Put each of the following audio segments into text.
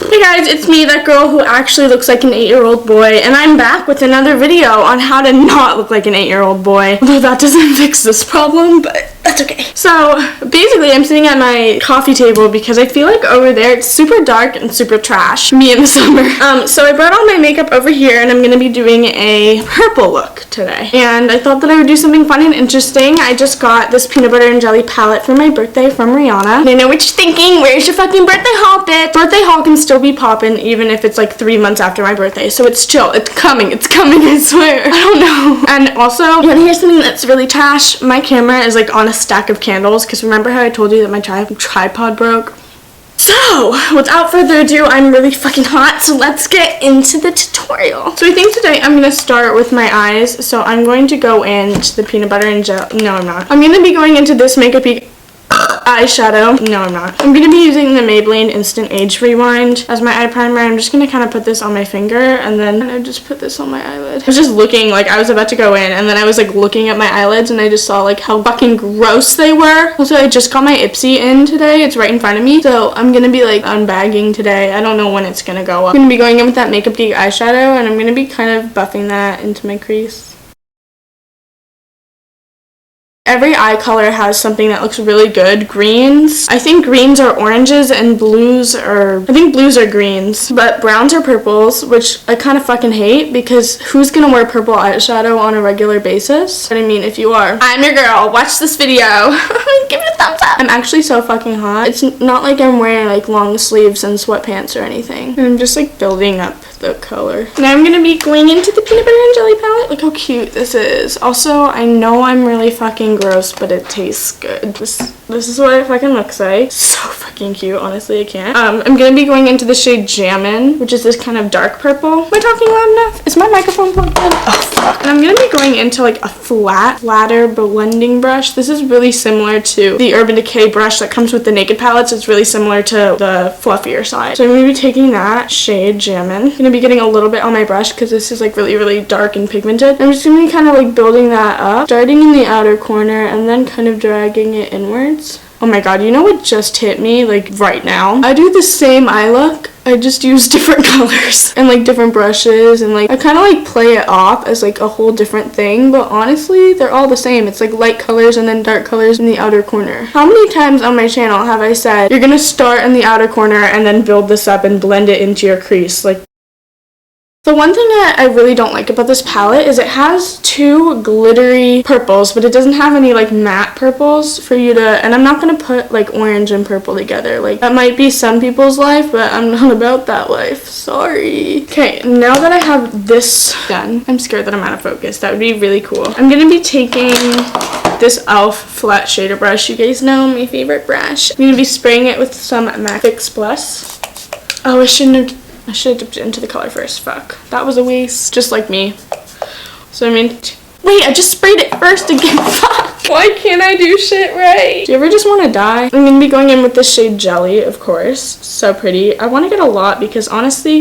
Hey guys, it's me, that girl who actually looks like an 8-year-old boy, and I'm back with another video on how to not look like an 8-year-old boy. Although that doesn't fix this problem, but that's okay. So basically I'm sitting at my coffee table because I feel like over there it's super dark and super trash, me in the summer. So I brought all my makeup over here and I'm gonna be doing a purple look today. And I thought that I would do something fun and interesting. I just got this peanut butter and jelly palette for my birthday from Rihanna. And I know what you're thinking, where's your fucking birthday haul, bitch? Birthday haul can still be popping even if it's like 3 months after my birthday. So it's chill, it's coming, I swear. I don't know. And also, you wanna hear something that's really trash? My camera is like on a stack of candles, because remember how I told you that my tripod broke? So, without further ado, I'm really fucking hot, so let's get into the tutorial. So I think today I'm going to start with my eyes, so I'm going to go into the peanut butter and jelly. No, I'm not. I'm going to be going into this Makeup Geek eyeshadow. No, I'm not. I'm going to be using the Maybelline Instant Age Rewind as my eye primer. I'm just going to kind of put this on my finger, and then I just put this on my eyelid. I was just looking, like, I was about to go in, and then I was, like, looking at my eyelids, and I just saw, like, how fucking gross they were. Also, I just got my Ipsy in today. It's right in front of me, so I'm going to be, like, unbagging today. I don't know when it's going to go up. I'm going to be going in with that Makeup Geek eyeshadow, and I'm going to be kind of buffing that into my crease. Every eye color has something that looks really good. Greens. I think greens are oranges and blues are... I think blues are greens. But browns are purples, which I kind of fucking hate because who's gonna wear purple eyeshadow on a regular basis? But I mean, if you are, I'm your girl. Watch this video. Give it a thumbs up. I'm actually so fucking hot. It's not like I'm wearing like long sleeves and sweatpants or anything. I'm just like building up the color. Now I'm gonna be going into the peanut butter and jelly palette. Look how cute this is. Also, I know I'm really fucking gross, but it tastes good. This is what it fucking looks like. So fucking cute, honestly, I can't. I'm gonna be going into the shade Jammin', which is this kind of dark purple. Am I talking loud enough? Is my microphone plugged in? Oh fuck. And I'm gonna be going into like a flatter blending brush. This is really similar to the Urban Decay brush that comes with the Naked palettes. It's really similar to the fluffier side. So I'm gonna be taking that shade Jammin'. I'm gonna be getting a little bit on my brush because this is like really dark and pigmented. I'm just gonna be kind of like building that up, starting in the outer corner and then kind of dragging it inwards. Oh my god, you know what just hit me like right now? I do the same eye look, I just use different colors and like different brushes, and like I kind of like play it off as like a whole different thing, but honestly they're all the same. It's like light colors and then dark colors in the outer corner. How many times on my channel have I said you're gonna start in the outer corner and then build this up and blend it into your crease? Like, the one thing that I really don't like about this palette is it has two glittery purples, but it doesn't have any like matte purples for you to, and I'm not going to put like orange and purple together. Like, that might be some people's life, but I'm not about that life. Sorry. Okay, now that I have this done, I'm scared that I'm out of focus. That would be really cool. I'm going to be taking this e.l.f. flat shader brush. You guys know my favorite brush. I'm going to be spraying it with some MAC Fix Plus. Oh, I should have dipped it into the color first. Fuck. That was a waste. Just like me. So I mean... Wait, I just sprayed it first again. Fuck. Why can't I do shit right? Do you ever just want to die? I'm going to be going in with this shade Jelly, of course. So pretty. I want to get a lot because honestly...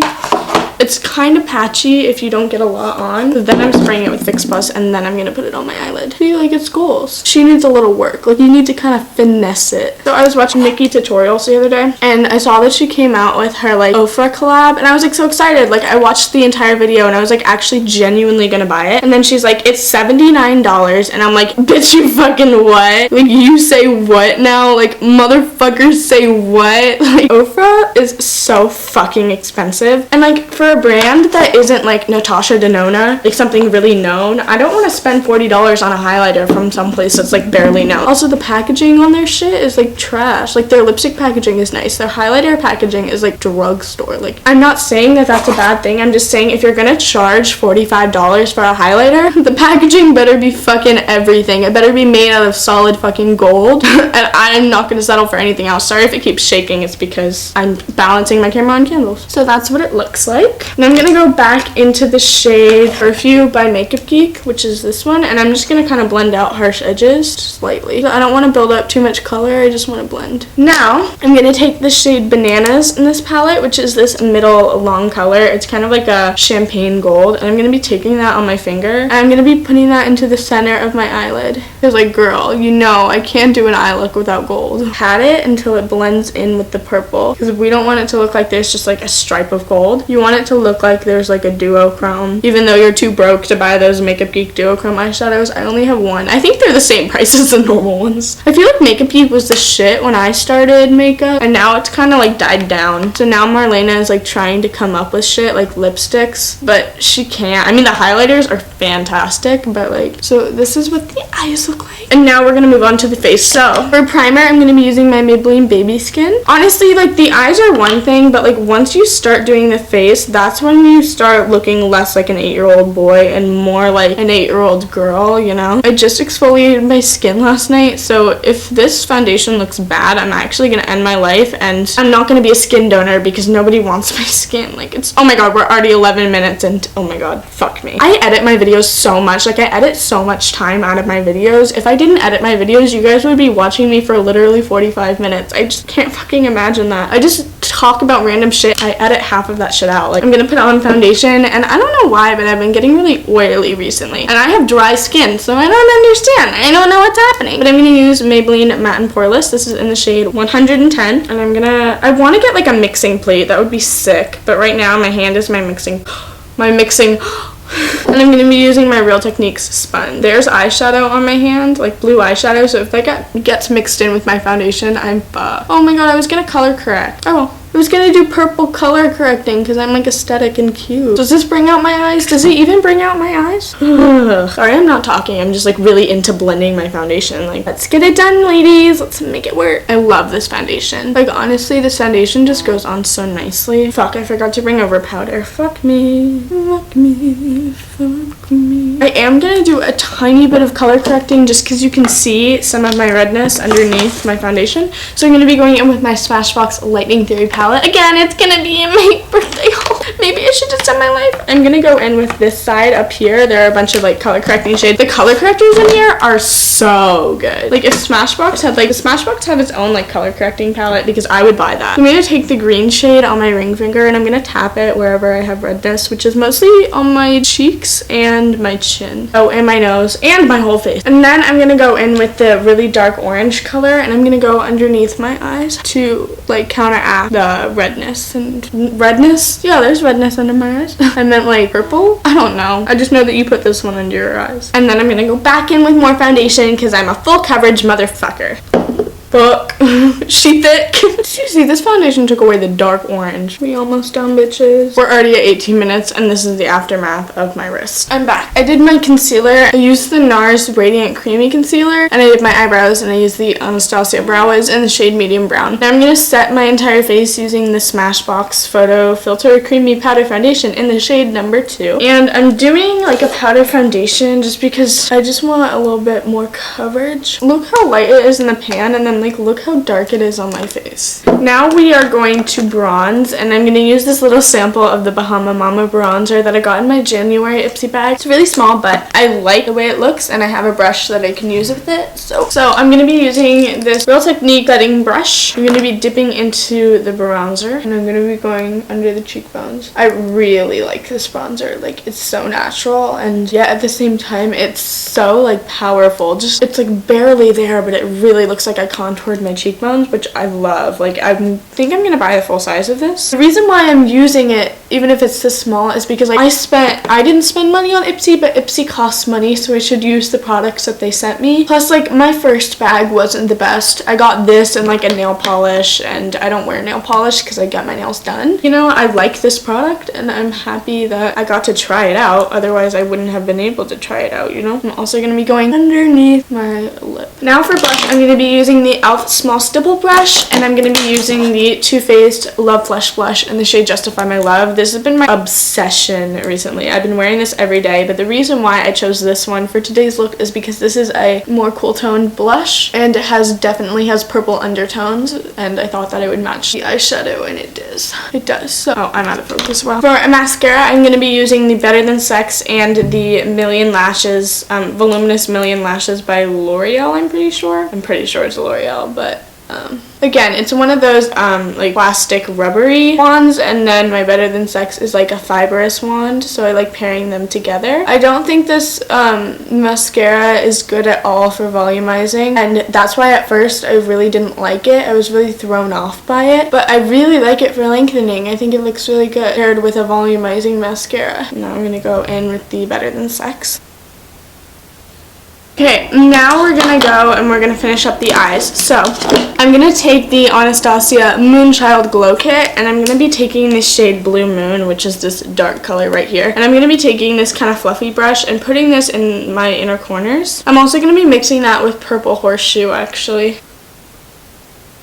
it's kind of patchy if you don't get a lot on. So then I'm spraying it with Fix Plus and then I'm going to put it on my eyelid. I feel like it's goals. She needs a little work. Like, you need to kind of finesse it. So I was watching Nikki tutorials the other day and I saw that she came out with her like Ofra collab and I was like so excited. Like, I watched the entire video and I was like actually genuinely going to buy it. And then she's like, it's $79 and I'm like, bitch, you fucking what? Like, you say what now? Like, motherfuckers say what? Like, Ofra is so fucking expensive. And like, for a brand that isn't like Natasha Denona, like something really known, I don't want to spend $40 on a highlighter from someplace that's like barely known. Also, the packaging on their shit is like trash. Like, their lipstick packaging is nice. Their highlighter packaging is like drugstore. Like, I'm not saying that that's a bad thing. I'm just saying if you're gonna charge $45 for a highlighter, the packaging better be fucking everything. It better be made out of solid fucking gold. And I'm not gonna settle for anything else. Sorry if it keeps shaking. It's because I'm balancing my camera on candles. So that's what it looks like. lipstick. And I'm going to go back into the shade Perfume by Makeup Geek, which is this one. And I'm just going to kind of blend out harsh edges just lightly. So I don't want to build up too much color. I just want to blend. Now, I'm going to take the shade Bananas in this palette, which is this middle long color. It's kind of like a champagne gold. And I'm going to be taking that on my finger. And I'm going to be putting that into the center of my eyelid. Because like, girl, you know I can't do an eye look without gold. Pat it until it blends in with the purple. Because we don't want it to look like there's just like a stripe of gold. You want it to look like there's like a duochrome. Even though you're too broke to buy those Makeup Geek duochrome eyeshadows, I only have one. I think they're the same price as the normal ones. I feel like Makeup Geek was the shit when I started makeup. And now it's kind of like died down. So now Marlena is like trying to come up with shit like lipsticks. But she can't. I mean, the highlighters are fantastic. But like, so this is what the eyes look like. And now we're going to move on to the face. So for primer, I'm going to be using my Maybelline Baby Skin. Honestly, like the eyes are one thing, but like once you start doing the face, that's when you start looking less like an 8-year-old boy and more like an 8-year-old girl, you know? I just exfoliated my skin last night, so if this foundation looks bad, I'm actually going to end my life, and I'm not going to be a skin donor because nobody wants my skin. Like, it's, oh my god, we're already 11 minutes and oh my god, fuck me. I edit my videos so much. Like, I edit so much time out of my videos. If I didn't edit my videos, you guys would be watching me for literally 45 minutes. I just can't fucking imagine that. I just talk about random shit. I edit half of that shit out. Like, I'm gonna put on foundation, and I don't know why, but I've been getting really oily recently. And I have dry skin, so I don't understand. I don't know what's happening. But I'm gonna use Maybelline Matte and Poreless. This is in the shade 110. And I want to get like a mixing plate. That would be sick. But right now, my hand is my mixing. And I'm going to be using my Real Techniques sponge. There's eyeshadow on my hand, like blue eyeshadow, so if that gets mixed in with my foundation, I'm fucked. Oh my god, I was going to color correct. Oh, I was going to do purple color correcting because I'm like aesthetic and cute. Does this bring out my eyes? Does it even bring out my eyes? Sorry, I'm not talking. I'm just like really into blending my foundation. Like, let's get it done, ladies. Let's make it work. I love this foundation. Like, honestly, this foundation just goes on so nicely. Fuck, I forgot to bring over powder. Fuck me. Fuck me. Fuck me. I am gonna do a tiny bit of color correcting just because you can see some of my redness underneath my foundation. So I'm gonna be going in with my Smashbox Lightning Theory palette. Again, it's gonna be in my birthday haul. Maybe I should just end my life. I'm gonna go in with this side up here. There are a bunch of like color correcting shades. The color correctors in here are so good. Like, if Smashbox had like, Smashbox have its own like color correcting palette, because I would buy that. I'm gonna take the green shade on my ring finger and I'm gonna tap it wherever I have redness, which is mostly on my cheeks and my chin. Oh, and my nose and my whole face. And then I'm gonna go in with the really dark orange color and I'm gonna go underneath my eyes to like counteract the redness. And redness? Yeah, there's redness under my eyes. I meant like purple? I don't know. I just know that you put this one under your eyes. And then I'm gonna go back in with more foundation because I'm a full coverage motherfucker. Fuck. She thick. Seriously, this foundation took away the dark orange. We almost done, bitches. We're already at 18 minutes and this is the aftermath of my wrist. I'm back. I did my concealer. I used the NARS Radiant Creamy Concealer and I did my eyebrows and I used the Anastasia Brow Wiz in the shade Medium Brown. Now I'm going to set my entire face using the Smashbox Photo Filter Creamy Powder Foundation in the shade number 2. And I'm doing like a powder foundation just because I just want a little bit more coverage. Look how light it is in the pan, and then like look how dark it is on my face. Now we are going to bronze, and I'm going to use this little sample of the Bahama Mama bronzer that I got in my January Ipsy bag. It's really small, but I like the way it looks and I have a brush that I can use with it. So I'm going to be using this Real Technique setting brush. I'm going to be dipping into the bronzer and I'm going to be going under the cheekbones. I really like this bronzer. Like, it's so natural and yet at the same time it's so like powerful. Just, it's like barely there, but it really looks like I contoured my cheekbones, which I love. Like, I think I'm gonna buy a full size of this. The reason why I'm using it, even if it's this small, is because like I didn't spend money on Ipsy, but Ipsy costs money, so I should use the products that they sent me. Plus, like, my first bag wasn't the best. I got this and like a nail polish, and I don't wear nail polish because I got my nails done. You know, I like this product and I'm happy that I got to try it out. Otherwise, I wouldn't have been able to try it out, you know? I'm also gonna be going underneath my lip. Now for blush, I'm gonna be using the e.l.f. small stipple brush, and I'm going to be using the Too Faced Love Flush Blush in the shade Justify My Love. This has been my obsession recently. I've been wearing this every day, but the reason why I chose this one for today's look is because this is a more cool toned blush, and it definitely has purple undertones, and I thought that it would match the eyeshadow, and it does. It does. So, oh, I'm out of focus. Well, for a mascara, I'm going to be using the Better Than Sex and the Million Lashes, Voluminous Million Lashes by L'Oreal, I'm pretty sure. I'm pretty sure it's L'Oreal, but again, it's one of those like plastic rubbery wands, and then my Better Than Sex is like a fibrous wand, so I like pairing them together. I don't think this mascara is good at all for volumizing, and that's why at first I really didn't like it. I was really thrown off by it, but I really like it for lengthening. I think it looks really good paired with a volumizing mascara. Now I'm gonna go in with the Better Than Sex. Okay, now we're gonna go and we're gonna finish up the eyes. So, I'm gonna take the Anastasia Moonchild Glow Kit, and I'm gonna be taking this shade Blue Moon, which is this dark color right here. And I'm gonna be taking this kind of fluffy brush and putting this in my inner corners. I'm also gonna be mixing that with Purple Horseshoe, actually.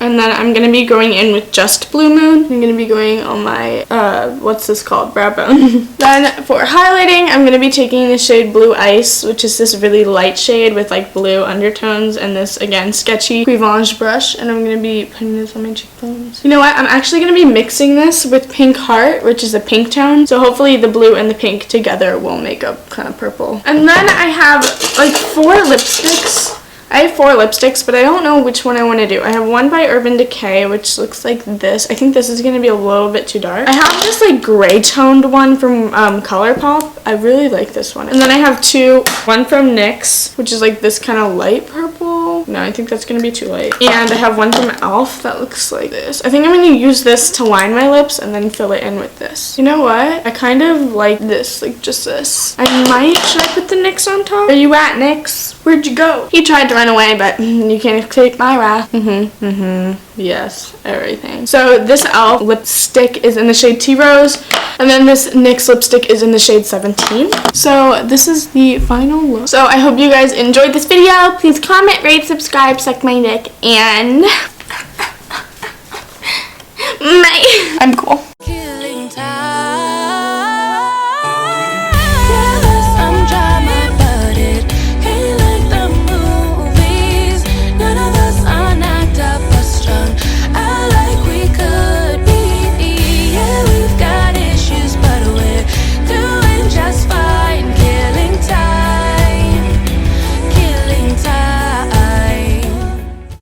And then I'm going to be going in with just Blue Moon. I'm going to be going on my, what's this called? Brow bone. Then for highlighting, I'm going to be taking the shade Blue Ice, which is this really light shade with like blue undertones, and this, again, sketchy Cuivage brush. And I'm going to be putting this on my cheekbones. You know what? I'm actually going to be mixing this with Pink Heart, which is a pink tone. So hopefully the blue and the pink together will make a kind of purple. And then I have like 4 lipsticks. I have 4 lipsticks, but I don't know which one I want to do. I have one by Urban Decay, which looks like this. I think this is going to be a little bit too dark. I have this like gray toned one from ColourPop. I really like this one. And then I have 2. One from NYX, which is like this kind of light purple. No, I think that's going to be too light. And I have one from e.l.f. that looks like this. I think I'm going to use this to line my lips and then fill it in with this. You know what? I kind of like this, like just this. Should I put the NYX on top? Where you at, NYX? Where'd you go? He tried to run away, but you can't escape my wrath. Yes, everything. So this e.l.f. lipstick is in the shade Tea Rose, and then this NYX lipstick is in the shade 17. So this is the final look. So I hope you guys enjoyed this video. Please comment, rate, subscribe, suck my dick, and I'm cool.